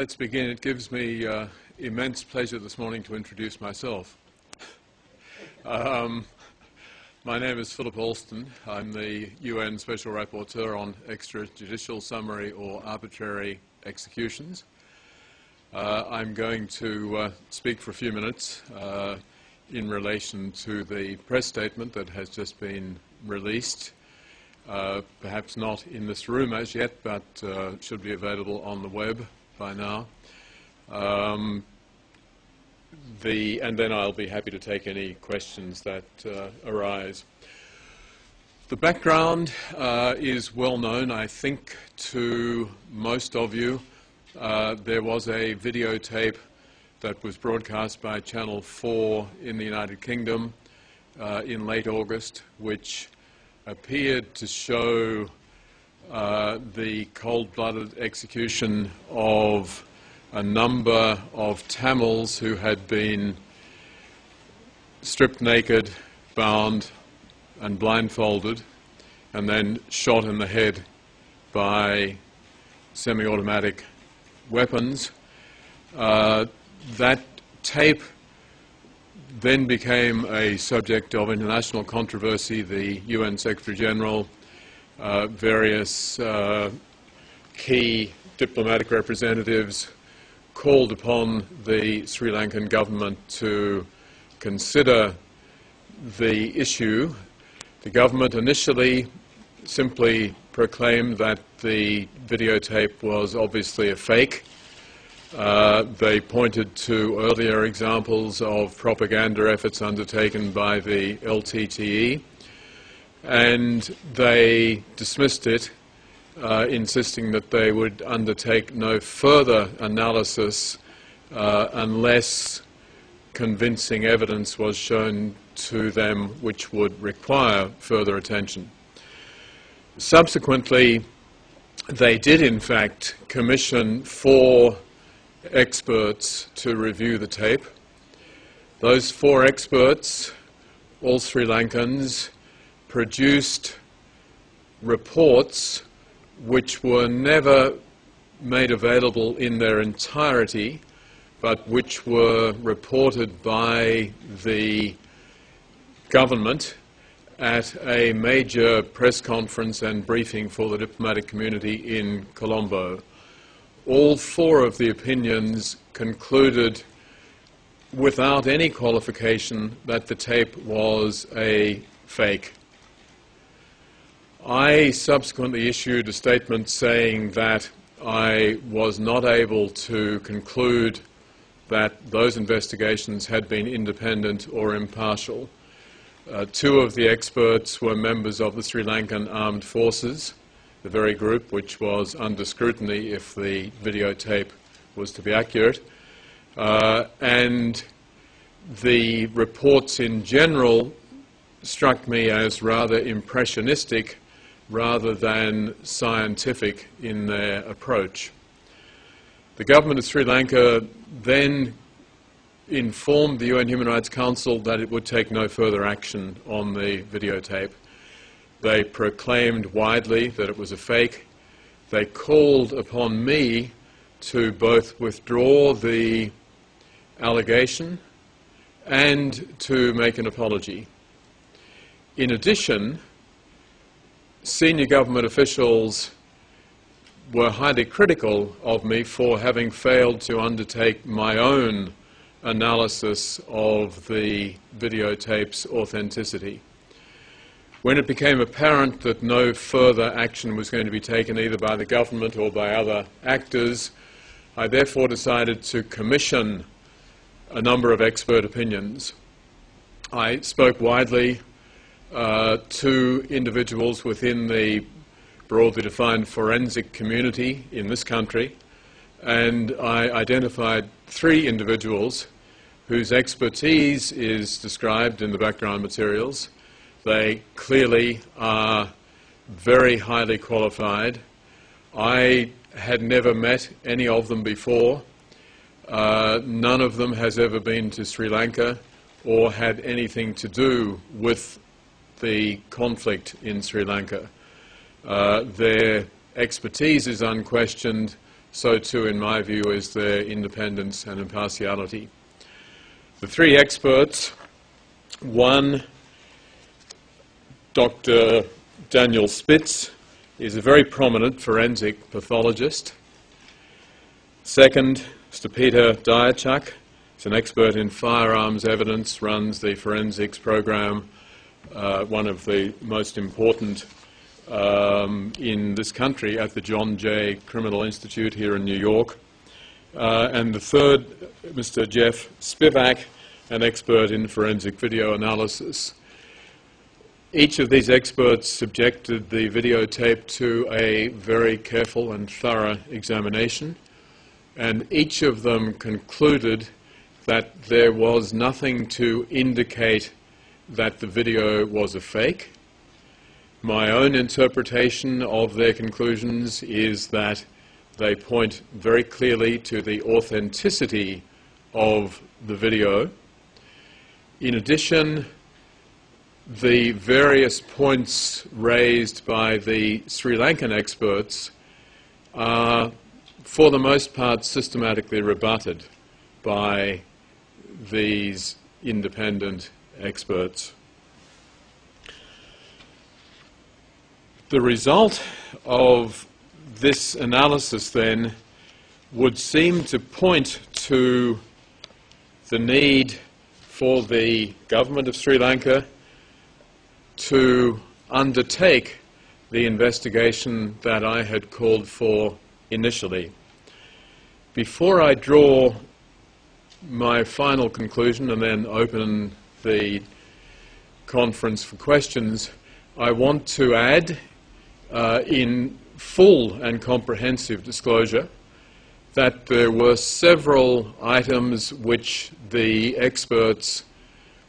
Let's begin. It gives me immense pleasure this morning to introduce myself. My name is Philip Alston. I'm the UN Special Rapporteur on extrajudicial, summary or arbitrary executions. I'm going to speak for a few minutes in relation to the press statement that has just been released. Perhaps not in this room as yet, but should be available on the web by now. And then I'll be happy to take any questions that arise. The background is well known, I think, to most of you. There was a videotape that was broadcast by Channel 4 in the United Kingdom in late August, which appeared to show the cold-blooded execution of a number of Tamils who had been stripped naked, bound and blindfolded, and then shot in the head by semi-automatic weapons. That tape then became a subject of international controversy. The UN Secretary-General, various key diplomatic representatives called upon the Sri Lankan government to consider the issue. The government initially simply proclaimed that the videotape was obviously a fake. They pointed to earlier examples of propaganda efforts undertaken by the LTTE, and they dismissed it, insisting that they would undertake no further analysis unless convincing evidence was shown to them which would require further attention. Subsequently, they did in fact commission 4 experts to review the tape. Those 4 experts, all Sri Lankans, produced reports which were never made available in their entirety, but which were reported by the government at a major press conference and briefing for the diplomatic community in Colombo. All 4 of the opinions concluded without any qualification that the tape was a fake. I subsequently issued a statement saying that I was not able to conclude that those investigations had been independent or impartial. 2 of the experts were members of the Sri Lankan Armed Forces, the very group which was under scrutiny if the videotape was to be accurate. And the reports in general struck me as rather impressionistic rather than scientific in their approach. The government of Sri Lanka then informed the UN Human Rights Council that it would take no further action on the videotape. They proclaimed widely that it was a fake. They called upon me to both withdraw the allegation and to make an apology. In addition, senior government officials were highly critical of me for having failed to undertake my own analysis of the videotape's authenticity. When it became apparent that no further action was going to be taken either by the government or by other actors, I therefore decided to commission a number of expert opinions. I spoke widely to individuals within the broadly defined forensic community in this country, and I identified 3 individuals whose expertise is described in the background materials. They clearly are very highly qualified. I had never met any of them before. None of them has ever been to Sri Lanka or had anything to do with the conflict in Sri Lanka. Their expertise is unquestioned. so too, in my view, is their independence and impartiality. The three experts, one, Dr. Daniel Spitz, is a very prominent forensic pathologist. Second, Mr. Peter Diachuk is an expert in firearms evidence, runs the forensics program, one of the most important in this country at the John Jay Criminal Institute here in New York. And the third, Mr. Jeff Spivak, an expert in forensic video analysis. Each of these experts subjected the videotape to a very careful and thorough examination, and each of them concluded that there was nothing to indicate that the video was a fake. My own interpretation of their conclusions is that they point very clearly to the authenticity of the video. In addition, the various points raised by the Sri Lankan experts are, for the most part, systematically rebutted by these independent experts. The result of this analysis, then, would seem to point to the need for the government of Sri Lanka to undertake the investigation that I had called for initially. Before I draw my final conclusion and then open the conference for questions, I want to add in full and comprehensive disclosure that there were several items which the experts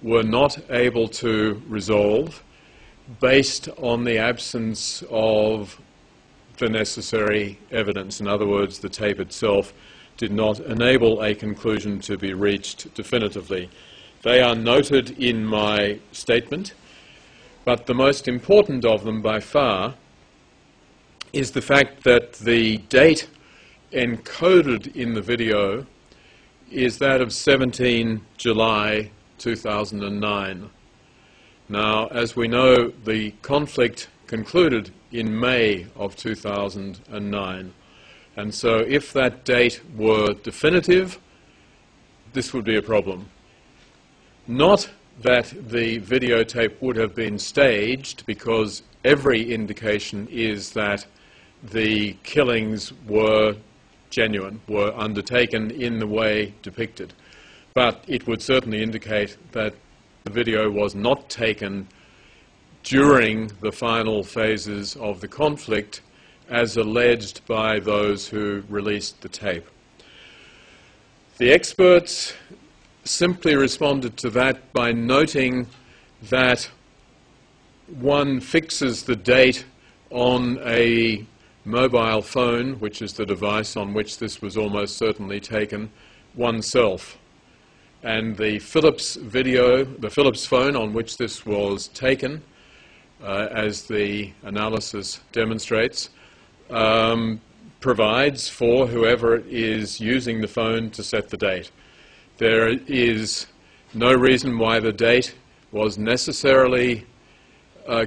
were not able to resolve based on the absence of the necessary evidence. In other words, the tape itself did not enable a conclusion to be reached definitively. They are noted in my statement, but the most important of them by far is the fact that the date encoded in the video is that of 17 July 2009. Now, as we know, the conflict concluded in May of 2009. And so if that date were definitive, this would be a problem. Not that the videotape would have been staged, because every indication is that the killings were genuine, were undertaken in the way depicted. But it would certainly indicate that the video was not taken during the final phases of the conflict, as alleged by those who released the tape. The experts simply responded to that by noting that one fixes the date on a mobile phone, which is the device on which this was almost certainly taken, oneself. And the Philips phone on which this was taken, as the analysis demonstrates, provides for whoever is using the phone to set the date. There is no reason why the date was necessarily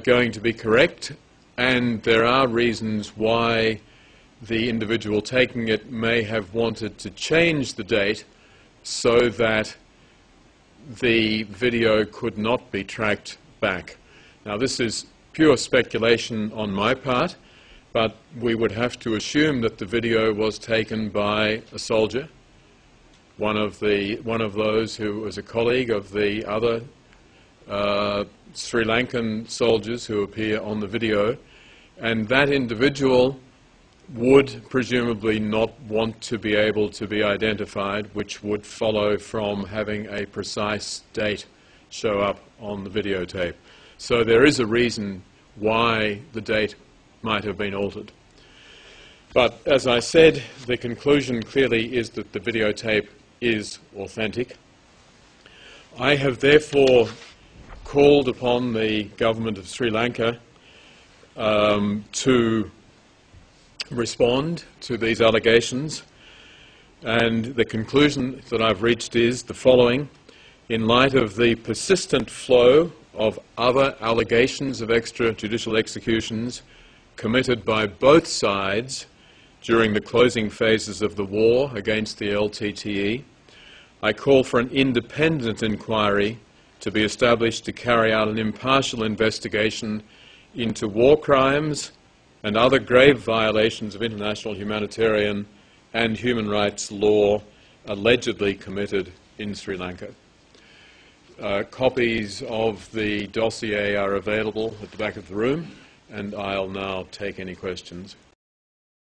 going to be correct, and there are reasons why the individual taking it may have wanted to change the date so that the video could not be tracked back. Now, this is pure speculation on my part, but we would have to assume that the video was taken by a soldier, one of those who was a colleague of the other Sri Lankan soldiers who appear on the video, and that individual would presumably not want to be able to be identified, which would follow from having a precise date show up on the videotape. So there is a reason why the date might have been altered. But as I said, the conclusion clearly is that the videotape is authentic. I have therefore called upon the government of Sri Lanka to respond to these allegations, and the conclusion that I've reached is the following. In light of the persistent flow of other allegations of extrajudicial executions committed by both sides during the closing phases of the war against the LTTE, I call for an independent inquiry to be established to carry out an impartial investigation into war crimes and other grave violations of international humanitarian and human rights law allegedly committed in Sri Lanka. Copies of the dossier are available at the back of the room, and I'll now take any questions.